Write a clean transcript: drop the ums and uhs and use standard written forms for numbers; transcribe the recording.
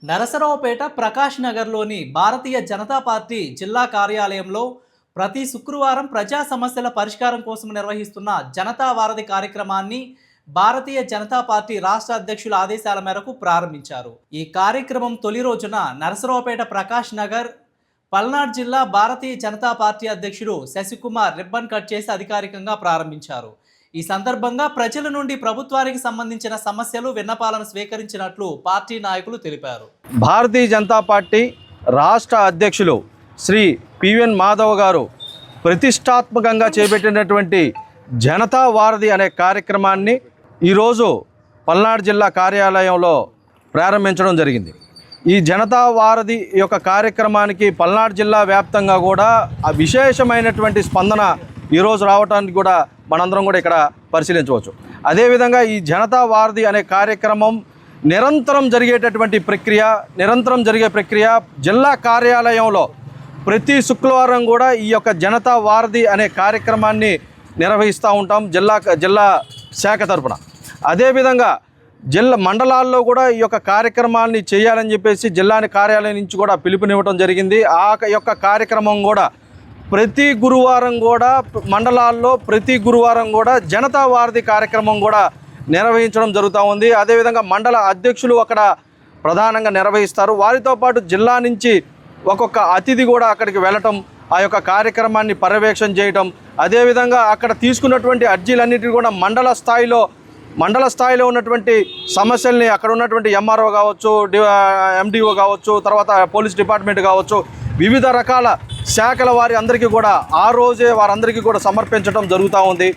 నరసరావుపేట ప్రకాష్ నగర్లోని భారతీయ జనతా పార్టీ జిల్లా కార్యాలయంలో ప్రతి శుక్రవారం ప్రజా సమస్యల పరిష్కారం కోసం నిర్వహిస్తున్న జనతా వారధి కార్యక్రమాన్ని భారతీయ జనతా పార్టీ రాష్ట్ర అధ్యక్షుల ఆదేశాల మేరకు ప్రారంభించారు. ఈ కార్యక్రమం తొలి రోజున నరసరావుపేట ప్రకాష్ నగర్ పల్నాడు జిల్లా భారతీయ జనతా పార్టీ అధ్యక్షుడు శశికుమార్ రిబ్బన్ కట్ చేసి అధికారికంగా ప్రారంభించారు. ఈ సందర్భంగా ప్రజల నుండి ప్రభుత్వానికి సంబంధించిన సమస్యలు విన్నపాలను స్వీకరించినట్లు పార్టీ నాయకులు తెలిపారు. భారతీయ జనతా పార్టీ రాష్ట్ర అధ్యక్షులు శ్రీ పివిఎన్ మాధవ్ గారు ప్రతిష్టాత్మకంగా చేపట్టినటువంటి జనతా వారధి అనే కార్యక్రమాన్ని ఈరోజు పల్నాడు జిల్లా కార్యాలయంలో ప్రారంభించడం జరిగింది. ఈ జనతా వారధి యొక్క కార్యక్రమానికి పల్నాడు జిల్లా వ్యాప్తంగా కూడా ఆ విశేషమైనటువంటి స్పందన ఈరోజు రావడానికి కూడా మనందరం కూడా ఇక్కడ పరిశీలించవచ్చు. అదేవిధంగా ఈ జనతా వారధి అనే కార్యక్రమం నిరంతరం జరిగే ప్రక్రియ జిల్లా కార్యాలయంలో ప్రతి శుక్రవారం కూడా ఈ యొక్క జనతా వారధి అనే కార్యక్రమాన్ని నిర్వహిస్తూ ఉంటాం జిల్లా శాఖ తరపున. అదేవిధంగా మండలాల్లో కూడా ఈ యొక్క కార్యక్రమాన్ని చేయాలని చెప్పేసి జిల్లాని కార్యాలయం నుంచి కూడా పిలుపునివ్వడం జరిగింది. ఆ యొక్క కార్యక్రమం కూడా ప్రతి గురువారం కూడా మండలాల్లో ప్రతి గురువారం కూడా జనతా వారధి కార్యక్రమం కూడా నిర్వహించడం జరుగుతూ ఉంది. అదేవిధంగా మండల అధ్యక్షులు అక్కడ ప్రధానంగా నిర్వహిస్తారు. వారితో పాటు జిల్లా నుంచి ఒక్కొక్క అతిథి కూడా అక్కడికి వెళ్ళటం, ఆ యొక్క కార్యక్రమాన్ని పర్యవేక్షణ చేయటం, అదేవిధంగా అక్కడ తీసుకున్నటువంటి అర్జీలన్నిటిని కూడా మండల స్థాయిలో ఉన్నటువంటి సమస్యల్ని అక్కడ ఉన్నటువంటి ఎంఆర్ఓ కావచ్చు, ఎండిఓ కావచ్చు, తర్వాత పోలీస్ డిపార్ట్మెంట్ కావచ్చు, వివిధ రకాల శాఖల వారి అందరికీ కూడా ఆ రోజే వారందరికీ కూడా సమర్పించడం జరుగుతూ ఉంది.